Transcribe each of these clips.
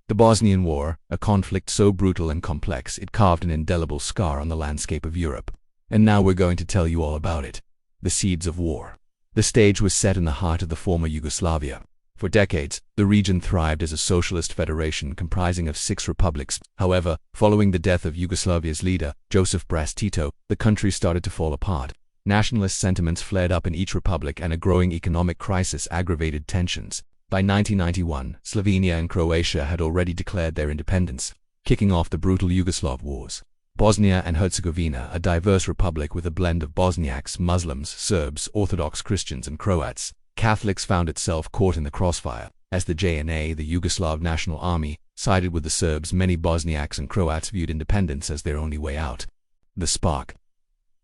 The Bosnian War, a conflict so brutal and complex it carved an indelible scar on the landscape of Europe. And now we're going to tell you all about it. The seeds of war. The stage was set in the heart of the former Yugoslavia. For decades, the region thrived as a socialist federation comprising of 6 republics. However, following the death of Yugoslavia's leader, Josip Broz Tito, the country started to fall apart. Nationalist sentiments flared up in each republic and a growing economic crisis aggravated tensions. By 1991, Slovenia and Croatia had already declared their independence, kicking off the brutal Yugoslav wars. Bosnia and Herzegovina, a diverse republic with a blend of Bosniaks, Muslims, Serbs, Orthodox Christians and Croats, Catholics, found itself caught in the crossfire. As the JNA, the Yugoslav National Army, sided with the Serbs, many Bosniaks and Croats viewed independence as their only way out. The spark.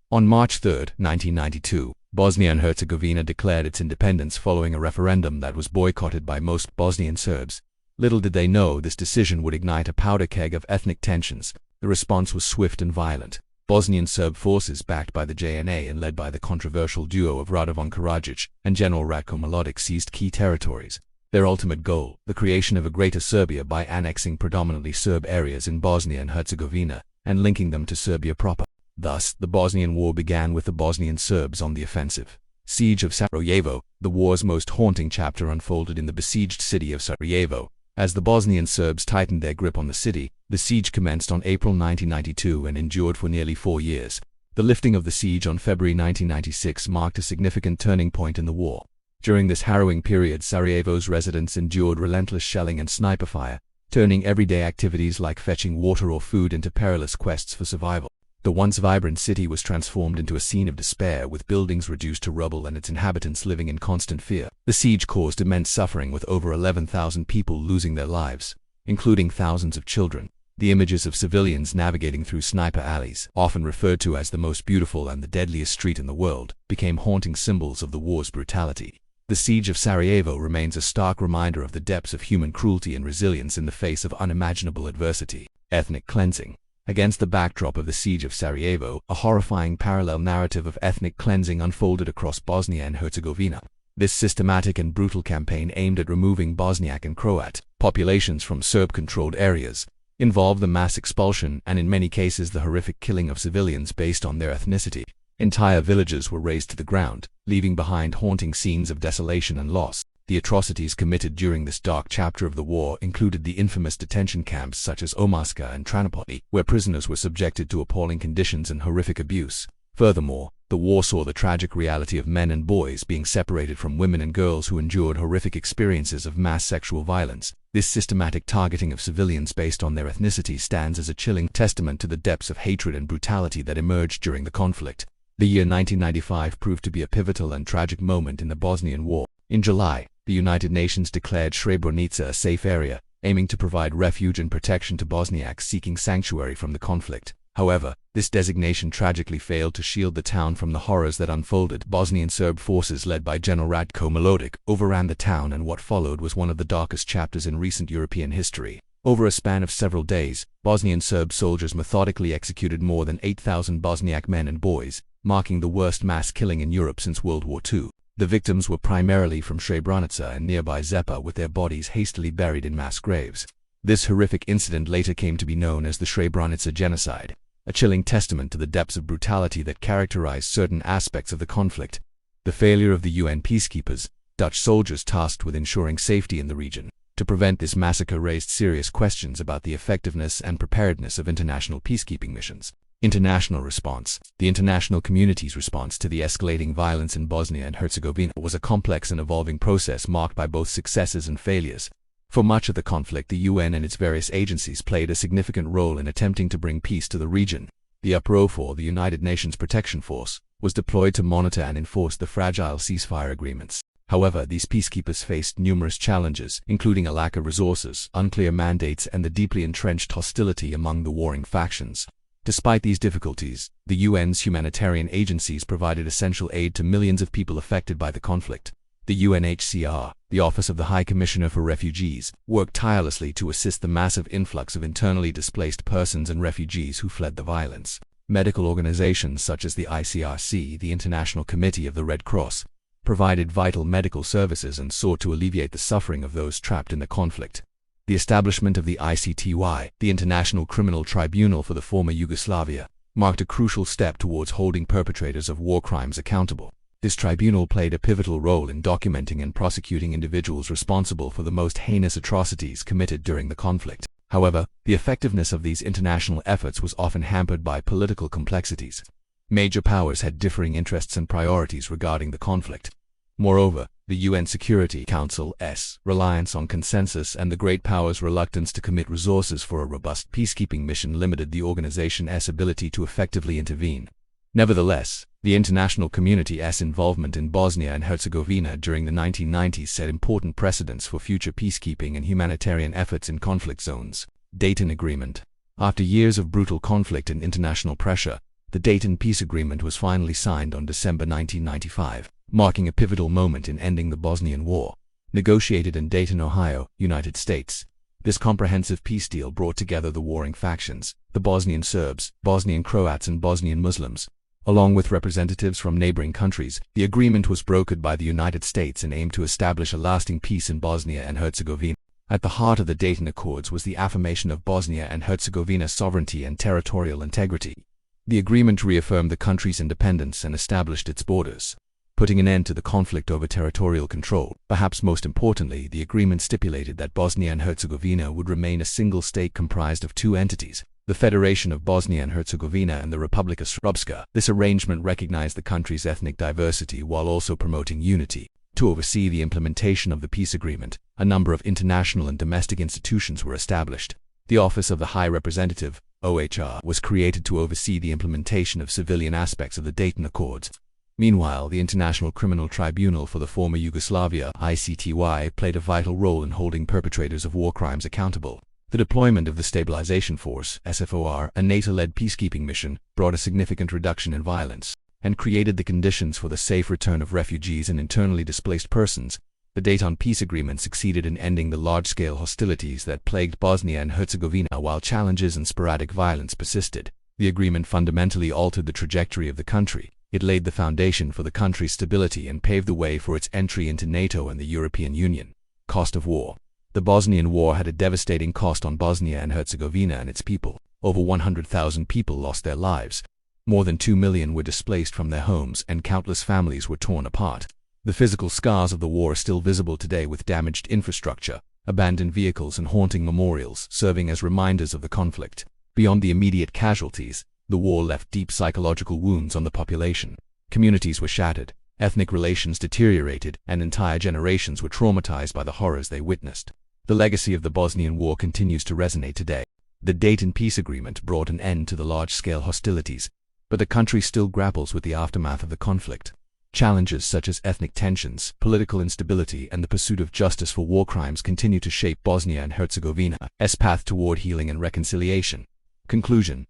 On March 3, 1992, Bosnia and Herzegovina declared its independence following a referendum that was boycotted by most Bosnian Serbs. Little did they know this decision would ignite a powder keg of ethnic tensions. The response was swift and violent. Bosnian Serb forces, backed by the JNA and led by the controversial duo of Radovan Karadzic and General Ratko Mladic, seized key territories. Their ultimate goal, the creation of a Greater Serbia by annexing predominantly Serb areas in Bosnia and Herzegovina and linking them to Serbia proper. Thus, the Bosnian War began with the Bosnian Serbs on the offensive. Siege of Sarajevo. The war's most haunting chapter unfolded in the besieged city of Sarajevo. As the Bosnian Serbs tightened their grip on the city, the siege commenced on April 1992 and endured for nearly 4 years. The lifting of the siege on February 1996 marked a significant turning point in the war. During this harrowing period, Sarajevo's residents endured relentless shelling and sniper fire, turning everyday activities like fetching water or food into perilous quests for survival. The once vibrant city was transformed into a scene of despair, with buildings reduced to rubble and its inhabitants living in constant fear. The siege caused immense suffering, with over 11,000 people losing their lives, including thousands of children. The images of civilians navigating through sniper alleys, often referred to as the most beautiful and the deadliest street in the world, became haunting symbols of the war's brutality. The siege of Sarajevo remains a stark reminder of the depths of human cruelty and resilience in the face of unimaginable adversity. Ethnic cleansing. Against the backdrop of the siege of Sarajevo, a horrifying parallel narrative of ethnic cleansing unfolded across Bosnia and Herzegovina. This systematic and brutal campaign, aimed at removing Bosniak and Croat populations from Serb-controlled areas, involved the mass expulsion and, in many cases, the horrific killing of civilians based on their ethnicity. Entire villages were razed to the ground, leaving behind haunting scenes of desolation and loss. The atrocities committed during this dark chapter of the war included the infamous detention camps such as Omarska and Tranopoli, where prisoners were subjected to appalling conditions and horrific abuse. Furthermore, the war saw the tragic reality of men and boys being separated from women and girls who endured horrific experiences of mass sexual violence. This systematic targeting of civilians based on their ethnicity stands as a chilling testament to the depths of hatred and brutality that emerged during the conflict. The year 1995 proved to be a pivotal and tragic moment in the Bosnian War. In July, the United Nations declared Srebrenica a safe area, aiming to provide refuge and protection to Bosniaks seeking sanctuary from the conflict. However, this designation tragically failed to shield the town from the horrors that unfolded. Bosnian Serb forces led by General Ratko Mladic overran the town, and what followed was one of the darkest chapters in recent European history. Over a span of several days, Bosnian Serb soldiers methodically executed more than 8,000 Bosniak men and boys, marking the worst mass killing in Europe since World War II. The victims were primarily from Srebrenica and nearby Zepa, with their bodies hastily buried in mass graves. This horrific incident later came to be known as the Srebrenica genocide, a chilling testament to the depths of brutality that characterized certain aspects of the conflict. The failure of the UN peacekeepers, Dutch soldiers tasked with ensuring safety in the region, to prevent this massacre raised serious questions about the effectiveness and preparedness of international peacekeeping missions. International response. The international community's response to the escalating violence in Bosnia and Herzegovina was a complex and evolving process marked by both successes and failures. For much of the conflict, the UN and its various agencies played a significant role in attempting to bring peace to the region. The UPROFOR, the United Nations Protection Force, was deployed to monitor and enforce the fragile ceasefire agreements. However, these peacekeepers faced numerous challenges, including a lack of resources, unclear mandates, and the deeply entrenched hostility among the warring factions. Despite these difficulties, the UN's humanitarian agencies provided essential aid to millions of people affected by the conflict. The UNHCR, the Office of the High Commissioner for Refugees, worked tirelessly to assist the massive influx of internally displaced persons and refugees who fled the violence. Medical organizations such as the ICRC, the International Committee of the Red Cross, provided vital medical services and sought to alleviate the suffering of those trapped in the conflict. The establishment of the ICTY, the International Criminal Tribunal for the former Yugoslavia, marked a crucial step towards holding perpetrators of war crimes accountable. This tribunal played a pivotal role in documenting and prosecuting individuals responsible for the most heinous atrocities committed during the conflict. However, the effectiveness of these international efforts was often hampered by political complexities. Major powers had differing interests and priorities regarding the conflict. Moreover, the UN Security Council's reliance on consensus and the great powers' reluctance to commit resources for a robust peacekeeping mission limited the organization's ability to effectively intervene. Nevertheless, the international community's involvement in Bosnia and Herzegovina during the 1990s set important precedents for future peacekeeping and humanitarian efforts in conflict zones. Dayton Agreement. After years of brutal conflict and international pressure, the Dayton Peace Agreement was finally signed on December 1995, marking a pivotal moment in ending the Bosnian War. Negotiated in Dayton, Ohio, United States, this comprehensive peace deal brought together the warring factions, the Bosnian Serbs, Bosnian Croats and Bosnian Muslims, along with representatives from neighboring countries. The agreement was brokered by the United States and aimed to establish a lasting peace in Bosnia and Herzegovina. At the heart of the Dayton Accords was the affirmation of Bosnia and Herzegovina's sovereignty and territorial integrity. The agreement reaffirmed the country's independence and established its borders, putting an end to the conflict over territorial control. Perhaps most importantly, the agreement stipulated that Bosnia and Herzegovina would remain a single state comprised of two entities, the Federation of Bosnia and Herzegovina and the Republika Srpska. This arrangement recognized the country's ethnic diversity while also promoting unity. To oversee the implementation of the peace agreement, a number of international and domestic institutions were established. The Office of the High Representative, OHR, was created to oversee the implementation of civilian aspects of the Dayton Accords. Meanwhile, the International Criminal Tribunal for the former Yugoslavia, ICTY, played a vital role in holding perpetrators of war crimes accountable. The deployment of the Stabilization Force, SFOR, a NATO-led peacekeeping mission, brought a significant reduction in violence and created the conditions for the safe return of refugees and internally displaced persons. The Dayton Peace Agreement succeeded in ending the large-scale hostilities that plagued Bosnia and Herzegovina while challenges and sporadic violence persisted. The agreement fundamentally altered the trajectory of the country. It laid the foundation for the country's stability and paved the way for its entry into NATO and the European Union. Cost of war. The Bosnian War had a devastating cost on Bosnia and Herzegovina and its people. Over 100,000 people lost their lives. More than 2 million were displaced from their homes and countless families were torn apart. The physical scars of the war are still visible today, with damaged infrastructure, abandoned vehicles and haunting memorials serving as reminders of the conflict. Beyond the immediate casualties, the war left deep psychological wounds on the population. Communities were shattered, ethnic relations deteriorated, and entire generations were traumatized by the horrors they witnessed. The legacy of the Bosnian War continues to resonate today. The Dayton Peace Agreement brought an end to the large-scale hostilities, but the country still grapples with the aftermath of the conflict. Challenges such as ethnic tensions, political instability, and the pursuit of justice for war crimes continue to shape Bosnia and Herzegovina's path toward healing and reconciliation. Conclusion.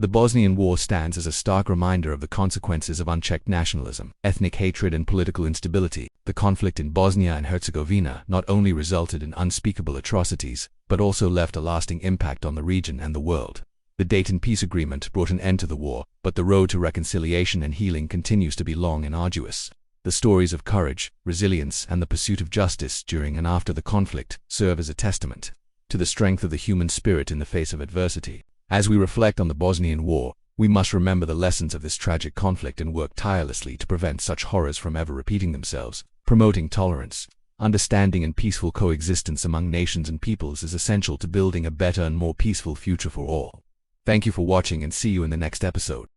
The Bosnian War stands as a stark reminder of the consequences of unchecked nationalism, ethnic hatred, and political instability. The conflict in Bosnia and Herzegovina not only resulted in unspeakable atrocities, but also left a lasting impact on the region and the world. The Dayton Peace Agreement brought an end to the war, but the road to reconciliation and healing continues to be long and arduous. The stories of courage, resilience, and the pursuit of justice during and after the conflict serve as a testament to the strength of the human spirit in the face of adversity. As we reflect on the Bosnian War, we must remember the lessons of this tragic conflict and work tirelessly to prevent such horrors from ever repeating themselves. Promoting tolerance, understanding, and peaceful coexistence among nations and peoples is essential to building a better and more peaceful future for all. Thank you for watching and see you in the next episode.